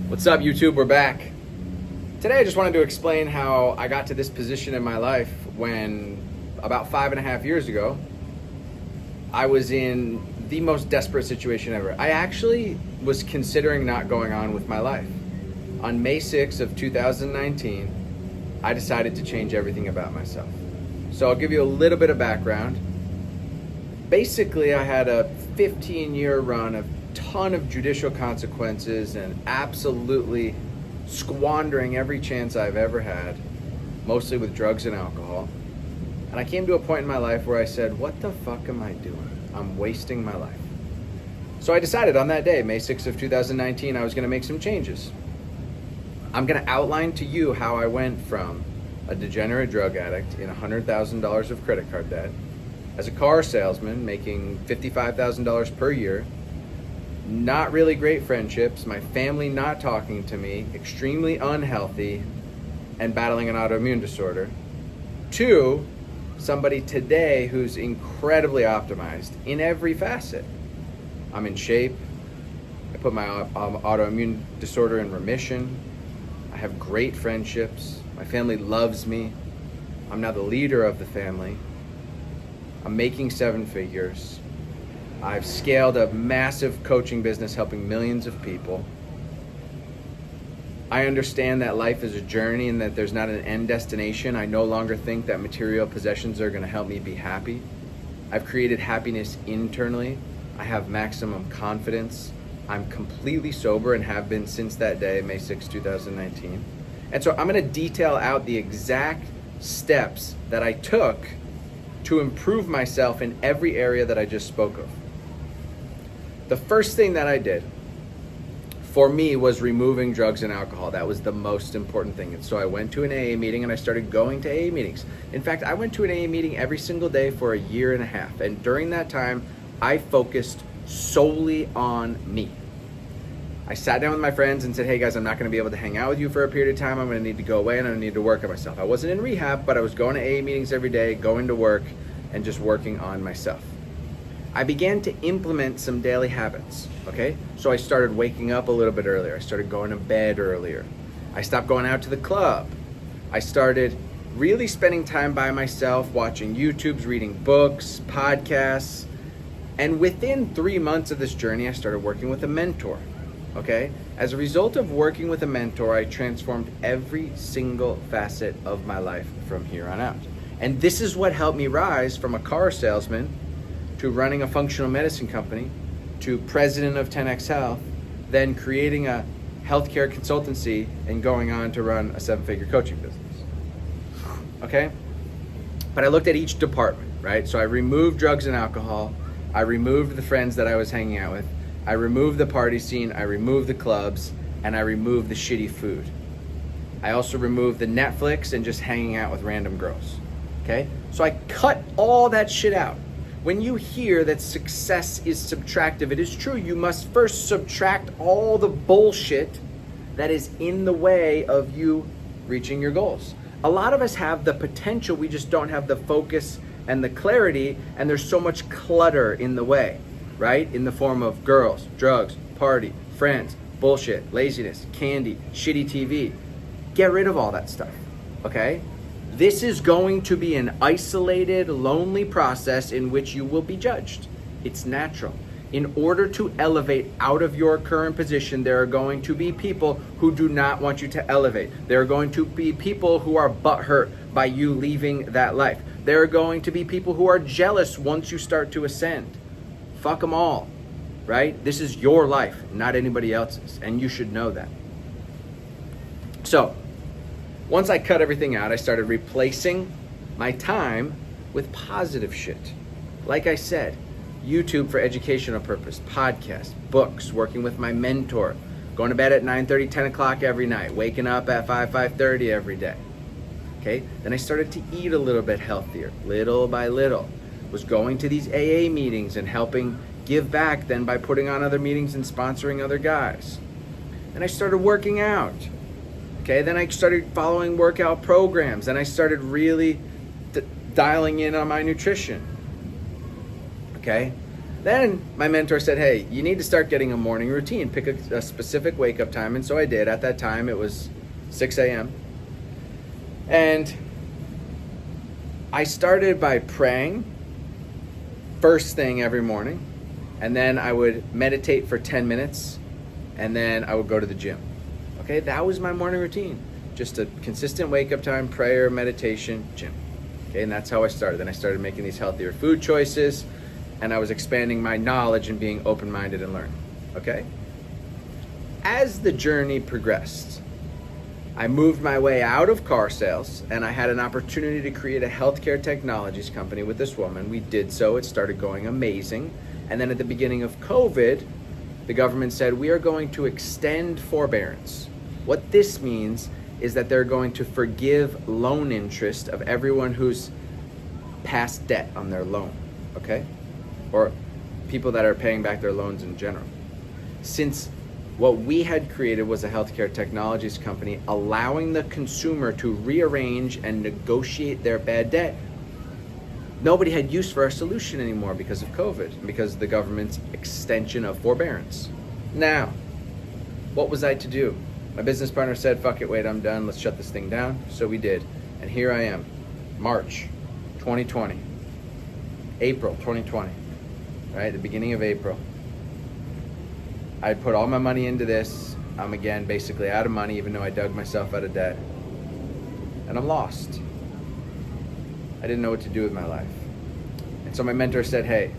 What's up, YouTube? We're back. Today I just wanted to explain how I got to this position in my life when about 5.5 years ago, I was in the most desperate situation ever. I actually was considering not going on with my life. On May 6th of 2019, I decided to change everything about myself. So I'll give you a little bit of background. Basically, I had a 15-year run of ton of judicial consequences and absolutely squandering every chance I've ever had, mostly with drugs and alcohol. And I came to a point in my life where I said, what the fuck am I doing? I'm wasting my life. So I decided on that day, May 6th of 2019, I was gonna make some changes. I'm gonna outline to you how I went from a degenerate drug addict in $100,000 of credit card debt, as a car salesman making $55,000 per year, not really great friendships, my family not talking to me, extremely unhealthy, and battling an autoimmune disorder, to somebody today who's incredibly optimized in every facet. I'm in shape, I put my autoimmune disorder in remission, I have great friendships, my family loves me, I'm now the leader of the family, I'm making 7 figures, I've scaled a massive coaching business helping millions of people. I understand that life is a journey and that there's not an end destination. I no longer think that material possessions are going to help me be happy. I've created happiness internally. I have maximum confidence. I'm completely sober and have been since that day, May 6, 2019. And so I'm going to detail out the exact steps that I took to improve myself in every area that I just spoke of. The first thing that I did for me was removing drugs and alcohol. That was the most important thing. And so I went to an AA meeting and I started going to AA meetings. In fact, I went to an AA meeting every single day for 1.5 years. And during that time, I focused solely on me. I sat down with my friends and said, hey guys, I'm not gonna be able to hang out with you for a period of time. I'm gonna need to go away and I need to work on myself. I wasn't in rehab, but I was going to AA meetings every day, going to work and just working on myself. I began to implement some daily habits, okay? So I started waking up a little bit earlier. I started going to bed earlier. I stopped going out to the club. I started really spending time by myself, watching YouTubes, reading books, podcasts. And within 3 months of this journey, I started working with a mentor, okay? As a result of working with a mentor, I transformed every single facet of my life from here on out. And this is what helped me rise from a car salesman to running a functional medicine company, to president of Tenex Health, then creating a healthcare consultancy and going on to run a 7-figure coaching business, okay? But I looked at each department, right? So I removed drugs and alcohol, I removed the friends that I was hanging out with, I removed the party scene, I removed the clubs, and I removed the shitty food. I also removed the Netflix and just hanging out with random girls, okay? So I cut all that shit out. When you hear that success is subtractive, it is true. You must first subtract all the bullshit that is in the way of you reaching your goals. A lot of us have the potential, we just don't have the focus and the clarity, and there's so much clutter in the way, right? In the form of girls, drugs, party, friends, bullshit, laziness, candy, shitty TV. Get rid of all that stuff, okay? This is going to be an isolated, lonely process in which you will be judged. It's natural. In order to elevate out of your current position, there are going to be people who do not want you to elevate. There are going to be people who are butthurt by you leaving that life. There are going to be people who are jealous once you start to ascend. Fuck them all, right? This is your life, not anybody else's, and you should know that. So, once I cut everything out, I started replacing my time with positive shit. Like I said, YouTube for educational purpose, podcasts, books, working with my mentor, going to bed at 9:30, 10 o'clock every night, waking up at 5:30 every day. Okay? Then I started to eat a little bit healthier, little by little. Was going to these AA meetings and helping give back then by putting on other meetings and sponsoring other guys. Then I started working out. Okay, then I started following workout programs, and I started really dialing in on my nutrition. Okay, Then my mentor said, hey, you need to start getting a morning routine. Pick a specific wake up time. And so I did. At that time, it was 6 a.m. And I started by praying first thing every morning. And then I would meditate for 10 minutes. And then I would go to the gym. Okay, that was my morning routine. Just a consistent wake up time, prayer, meditation, gym. Okay, and that's how I started. Then I started making these healthier food choices. And I was expanding my knowledge and being open-minded and learning, okay? As the journey progressed, I moved my way out of car sales, and I had an opportunity to create a healthcare technologies company with this woman. We did so. It started going amazing. And then at the beginning of COVID, the government said, we are going to extend forbearance. What this means is that they're going to forgive loan interest of everyone who's past debt on their loan, okay? Or people that are paying back their loans in general. Since what we had created was a healthcare technologies company allowing the consumer to rearrange and negotiate their bad debt, nobody had use for our solution anymore because of COVID, because of the government's extension of forbearance. Now, what was I to do? My business partner said, fuck it, wait, I'm done, let's shut this thing down. So we did. And here I am, March 2020, April 2020. Right, the beginning of April. I put all my money into this. I'm again basically out of money, even though I dug myself out of debt. And I'm lost. I didn't know what to do with my life. And so my mentor said, hey,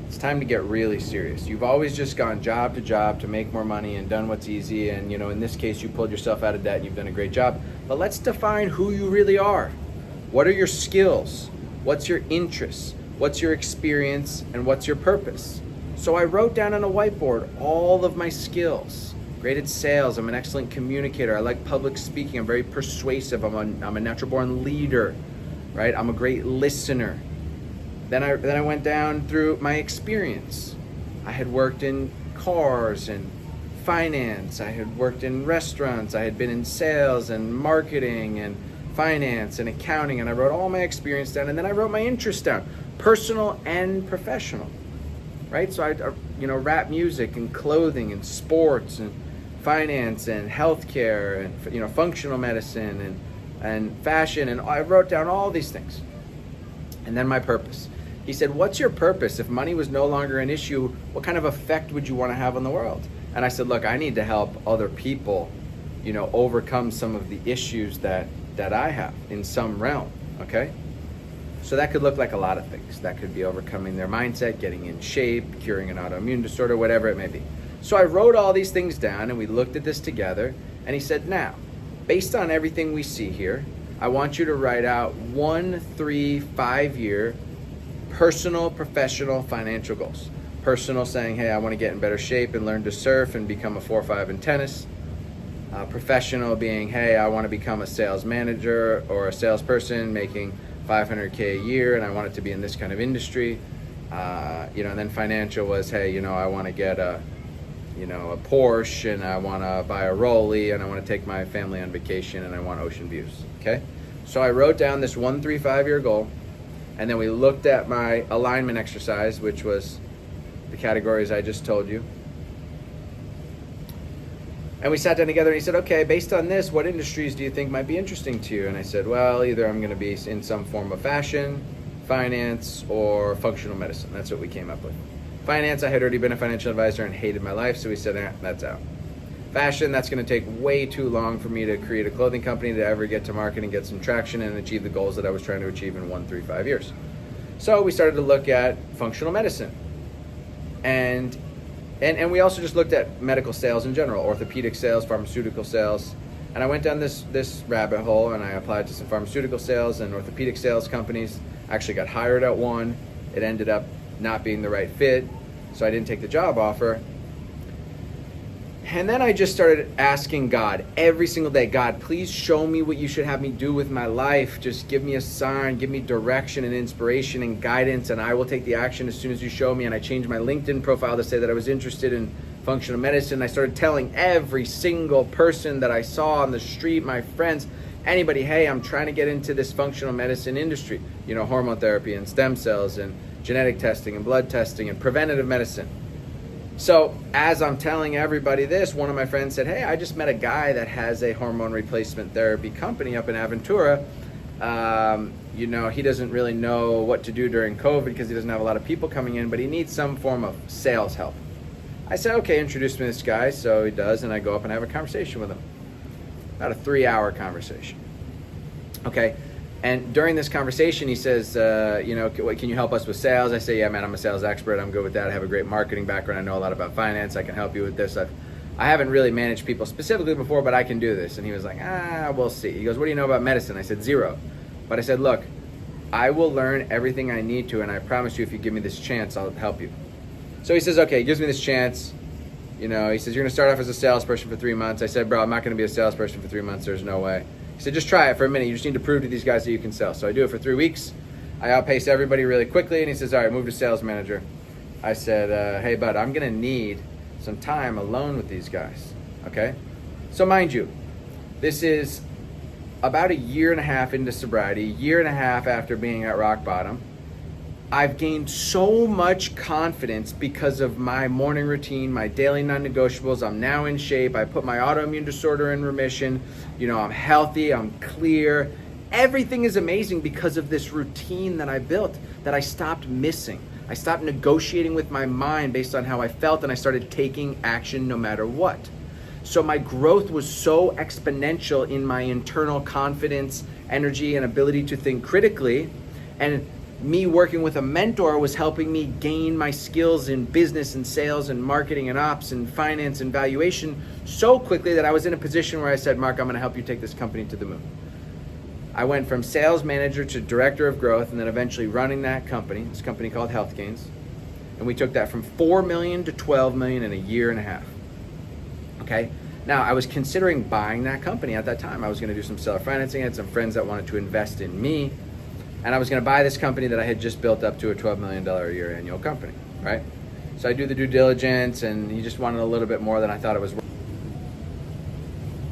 it's time to get really serious. You've always just gone job to job to make more money and done what's easy. And in this case, you pulled yourself out of debt and you've done a great job. But let's define who you really are. What are your skills? What's your interests? What's your experience and what's your purpose? So I wrote down on a whiteboard all of my skills. Great at sales, I'm an excellent communicator, I like public speaking, I'm very persuasive, I'm a natural born leader, right? I'm a great listener. Then I went down through my experience. I had worked in cars and finance, I had worked in restaurants, I had been in sales and marketing and finance and accounting, and I wrote all my experience down, and then I wrote my interests down. Personal and professional, right? So I rap music and clothing and sports and finance and healthcare and functional medicine and fashion, and I wrote down all these things. And then my purpose. He said, what's your purpose? If money was no longer an issue, what kind of effect would you want to have on the world? And I said, look, I need to help other people, overcome some of the issues that I have in some realm, okay? So that could look like a lot of things. That could be overcoming their mindset, getting in shape, curing an autoimmune disorder, whatever it may be. So I wrote all these things down and we looked at this together, and he said, now, based on everything we see here, I want you to write out 1, 3, 5 year personal, professional, financial goals. Personal, saying, hey, I want to get in better shape and learn to surf and become a 4-5 in tennis. Professional being, hey, I want to become a sales manager or a salesperson making $500K a year, and I want it to be in this kind of industry. And then financial was, hey, I want to get a Porsche, and I want to buy a Rollie, and I want to take my family on vacation, and I want ocean views. Okay, so I wrote down this 1, 3, 5 year goal, and then we looked at my alignment exercise, which was the categories I just told you. And we sat down together and he said, okay, based on this, what industries do you think might be interesting to you? And I said, well, either I'm going to be in some form of fashion, finance, or functional medicine. That's what we came up with. Finance, I had already been a financial advisor and hated my life, so we said, that's out. Fashion, that's going to take way too long for me to create a clothing company to ever get to market and get some traction and achieve the goals that I was trying to achieve in 1, 3, 5 years. So we started to look at functional medicine. And we also just looked at medical sales in general, orthopedic sales, pharmaceutical sales. And I went down this rabbit hole and I applied to some pharmaceutical sales and orthopedic sales companies. I actually got hired at one. It ended up not being the right fit, so I didn't take the job offer. And then I just started asking God every single day, God, please show me what you should have me do with my life. Just give me a sign, give me direction and inspiration and guidance, and I will take the action as soon as you show me. And I changed my LinkedIn profile to say that I was interested in functional medicine. I started telling every single person that I saw on the street, my friends, anybody, hey, I'm trying to get into this functional medicine industry, hormone therapy and stem cells and genetic testing and blood testing and preventative medicine. So as I'm telling everybody this, one of my friends said, hey, I just met a guy that has a hormone replacement therapy company up in Aventura. He doesn't really know what to do during COVID because he doesn't have a lot of people coming in, but he needs some form of sales help. I said, okay, introduce me to this guy. So he does, and I go up and have a conversation with him. About a 3-hour conversation. Okay. And during this conversation, he says, can you help us with sales? I say, yeah, man, I'm a sales expert. I'm good with that. I have a great marketing background. I know a lot about finance. I can help you with this. I haven't really managed people specifically before, but I can do this. And he was like, we'll see. He goes, what do you know about medicine? I said, 0. But I said, look, I will learn everything I need to, and I promise you if you give me this chance, I'll help you. So he says, okay, he gives me this chance. He says, you're going to start off as a salesperson for 3 months. I said, bro, I'm not going to be a salesperson for 3 months. There's no way. He said, just try it for a minute. You just need to prove to these guys that you can sell. So I do it for 3 weeks. I outpace everybody really quickly. And he says, all right, move to sales manager. I said, hey, bud, I'm going to need some time alone with these guys. Okay? So mind you, this is about 1.5 years into sobriety, 1.5 years after being at rock bottom. I've gained so much confidence because of my morning routine, my daily non-negotiables. I'm now in shape. I put my autoimmune disorder in remission. I'm healthy. I'm clear. Everything is amazing because of this routine that I built that I stopped missing. I stopped negotiating with my mind based on how I felt, and I started taking action no matter what. So my growth was so exponential in my internal confidence, energy, and ability to think critically. And me working with a mentor was helping me gain my skills in business and sales and marketing and ops and finance and valuation so quickly that I was in a position where I said, Mark, I'm going to help you take this company to the moon. I went from sales manager to director of growth and then eventually running that company, this company called Health Gains. And we took that from 4 million to 12 million in 1.5 years. Okay. Now I was considering buying that company at that time. I was going to do some seller financing. I had some friends that wanted to invest in me. And I was going to buy this company that I had just built up to a $12 million a year annual company, right? So I do the due diligence, and he just wanted a little bit more than I thought it was worth.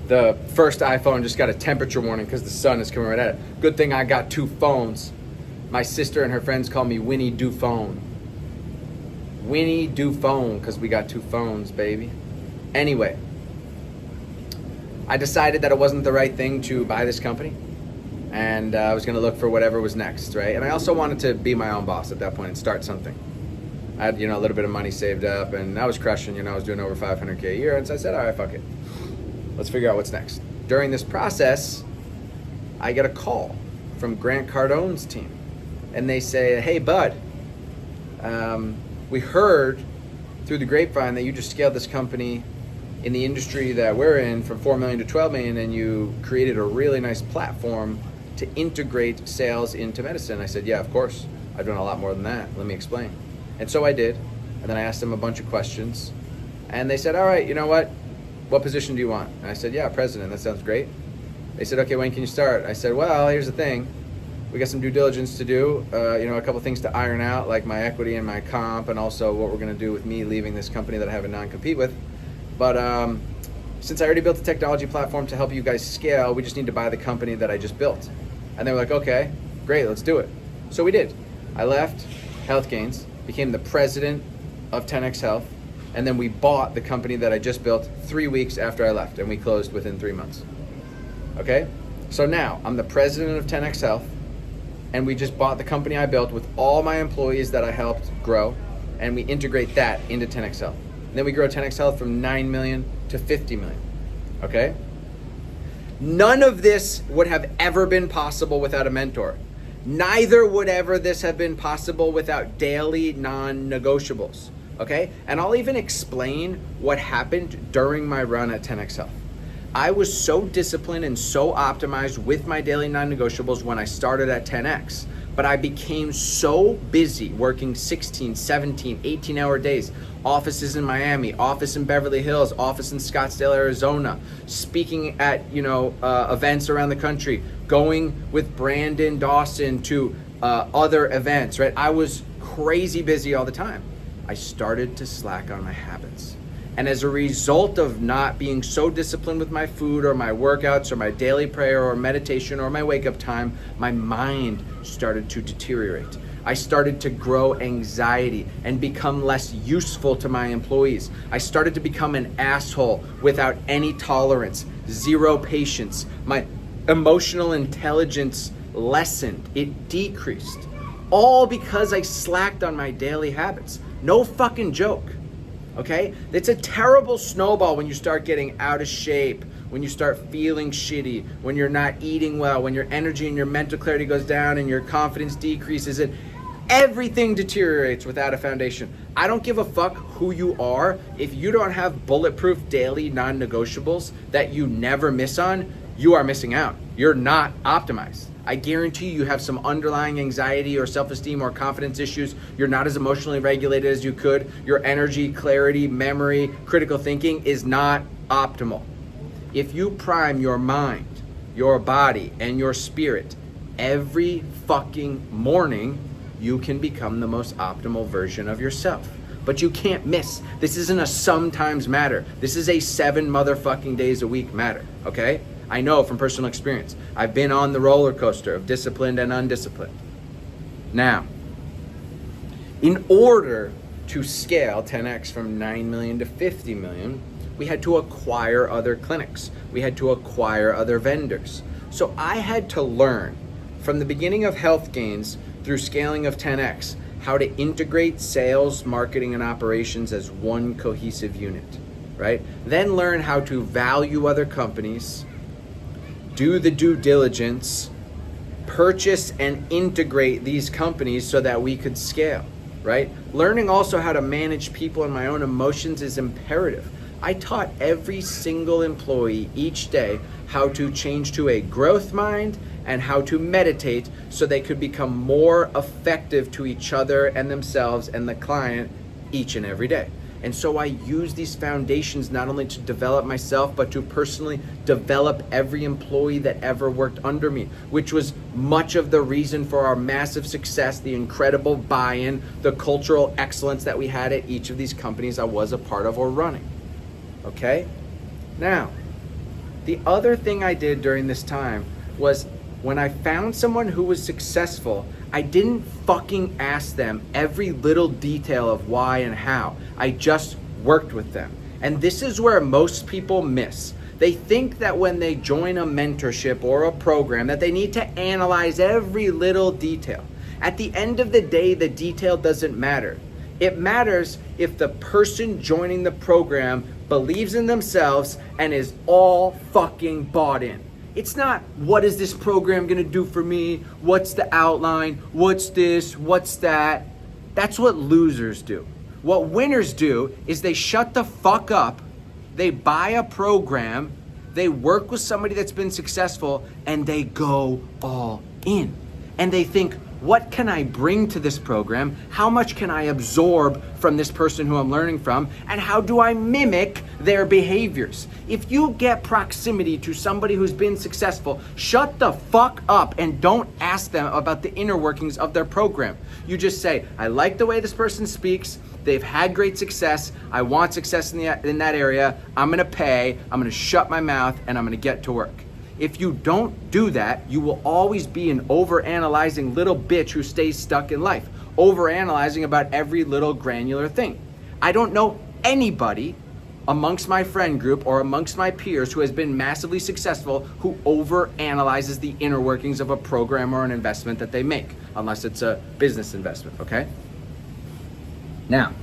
The first iPhone just got a temperature warning because the sun is coming right at it. Good thing I got 2 phones. My sister and her friends call me Winnie Do Phone. Winnie Do Phone, because we got 2 phones, baby. Anyway, I decided that it wasn't the right thing to buy this company. And I was going to look for whatever was next, right? And I also wanted to be my own boss at that point and start something. I had, a little bit of money saved up, and I was crushing. I was doing over $500K a year, and so I said, all right, fuck it. Let's figure out what's next. During this process, I get a call from Grant Cardone's team, and they say, hey, bud, we heard through the grapevine that you just scaled this company in the industry that we're in from 4 million to 12 million, and you created a really nice platform to integrate sales into medicine. I said, yeah, of course. I've done a lot more than that. Let me explain. And so I did. And then I asked them a bunch of questions. And they said, all right, you know what? What position do you want? And I said, yeah, president. That sounds great. They said, okay, when can you start? I said, well, here's the thing. We got some due diligence to do, a couple things to iron out, like my equity and my comp, and also what we're going to do with me leaving this company that I have a non-compete with. But since I already built a technology platform to help you guys scale, we just need to buy the company that I just built. And they were like, okay, great, let's do it. So we did. I left Health Gains, became the president of Tenex Health, and then we bought the company that I just built 3 weeks after I left, and we closed within 3 months. Okay? So now I'm the president of Tenex Health, and we just bought the company I built with all my employees that I helped grow, and we integrate that into Tenex Health. And then we grow Tenex Health from 9 million to 50 million. Okay? None of this would have ever been possible without a mentor. Neither would ever this have been possible without daily non-negotiables. Okay? And I'll even explain what happened during my run at Tenex Health. I was so disciplined and so optimized with my daily non-negotiables when I started at 10X, but I became so busy working 16, 17, 18-hour days, offices in Miami, office in Beverly Hills, office in Scottsdale, Arizona, speaking at events around the country, going with Brandon Dawson to other events, right? I was crazy busy all the time. I started to slack on my habits. And as a result of not being so disciplined with my food or my workouts or my daily prayer or meditation or my wake up time, my mind started to deteriorate. I started to grow anxiety and become less useful to my employees. I started to become an asshole without any tolerance, zero patience. My emotional intelligence lessened, it decreased. All because I slacked on my daily habits. No fucking joke, okay? It's a terrible snowball when you start getting out of shape, when you start feeling shitty, when you're not eating well, when your energy and your mental clarity goes down and your confidence decreases, and everything deteriorates without a foundation. I don't give a fuck who you are. If you don't have bulletproof daily non-negotiables that you never miss on, you are missing out. You're not optimized. I guarantee you have some underlying anxiety or self-esteem or confidence issues. You're not as emotionally regulated as you could. Your energy, clarity, memory, critical thinking is not optimal. If you prime your mind, your body, and your spirit every fucking morning, you can become the most optimal version of yourself. But you can't miss. This isn't a sometimes matter. This is a 7 motherfucking days a week matter, okay? I know from personal experience. I've been on the roller coaster of disciplined and undisciplined. Now, in order to scale 10x from 9 million to 50 million, we had to acquire other clinics. We had to acquire other vendors. So I had to learn from the beginning of Health Gains through scaling of 10x how to integrate sales, marketing, and operations as one cohesive unit, right? Then learn how to value other companies, do the due diligence, purchase and integrate these companies so that we could scale, right? Learning also how to manage people and my own emotions is imperative. I taught every single employee each day how to change to a growth mind and how to meditate so they could become more effective to each other and themselves and the client each and every day. And so I use these foundations not only to develop myself, but to personally develop every employee that ever worked under me, which was much of the reason for our massive success, the incredible buy-in, the cultural excellence that we had at each of these companies I was a part of or running. Okay? Now, the other thing I did during this time was when I found someone who was successful, I didn't fucking ask them every little detail of why and how. I just worked with them. And this is where most people miss. They think that when they join a mentorship or a program that they need to analyze every little detail. At the end of the day, the detail doesn't matter. It matters if the person joining the program believes in themselves and is all fucking bought in. It's not, what is this program gonna do for me? What's the outline? What's this? What's that? That's what losers do. What winners do is they shut the fuck up, they buy a program, they work with somebody that's been successful, and they go all in. And they think, what can I bring to this program? How much can I absorb from this person who I'm learning from? And how do I mimic their behaviors? If you get proximity to somebody who's been successful, shut the fuck up and don't ask them about the inner workings of their program. You just say, I like the way this person speaks. They've had great success. I want success in that area. I'm gonna pay. I'm gonna shut my mouth and I'm gonna get to work. If you don't do that, you will always be an overanalyzing little bitch who stays stuck in life, overanalyzing about every little granular thing. I don't know anybody amongst my friend group or amongst my peers who has been massively successful who overanalyzes the inner workings of a program or an investment that they make, unless it's a business investment, okay? Now,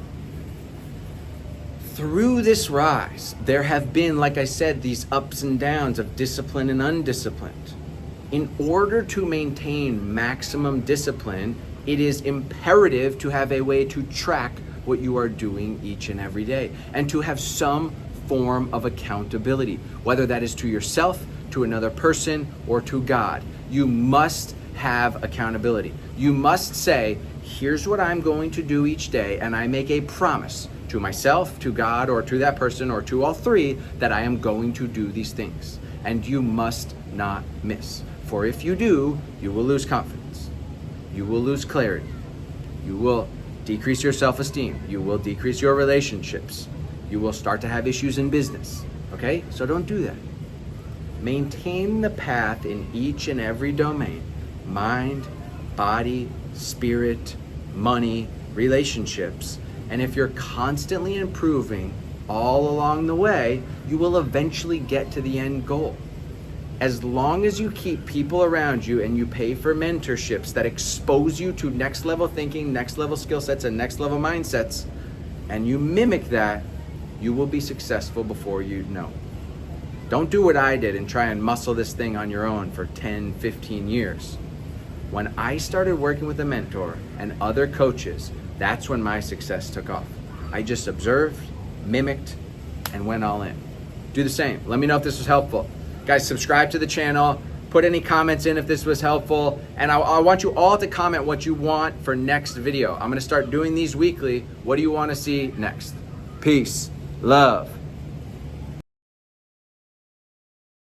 through this rise, there have been, like I said, these ups and downs of discipline and undisciplined. In order to maintain maximum discipline, it is imperative to have a way to track what you are doing each and every day and to have some form of accountability, whether that is to yourself, to another person, or to God. You must have accountability. You must say, here's what I'm going to do each day, and I make a promise to myself, to God, or to that person, or to all three, that I am going to do these things. And you must not miss. For if you do, you will lose confidence. You will lose clarity. You will decrease your self-esteem. You will decrease your relationships. You will start to have issues in business. Okay? So don't do that. Maintain the path in each and every domain. Mind, body, spirit, money, relationships. And if you're constantly improving all along the way, you will eventually get to the end goal. As long as you keep people around you and you pay for mentorships that expose you to next level thinking, next level skill sets, and next level mindsets, and you mimic that, you will be successful before you know. Don't do what I did and try and muscle this thing on your own for 10, 15 years. When I started working with a mentor and other coaches, that's when my success took off. I just observed, mimicked, and went all in. Do the same. Let me know if this was helpful. Guys, subscribe to the channel. Put any comments in if this was helpful. And I want you all to comment what you want for next video. I'm going to start doing these weekly. What do you want to see next? Peace. Love.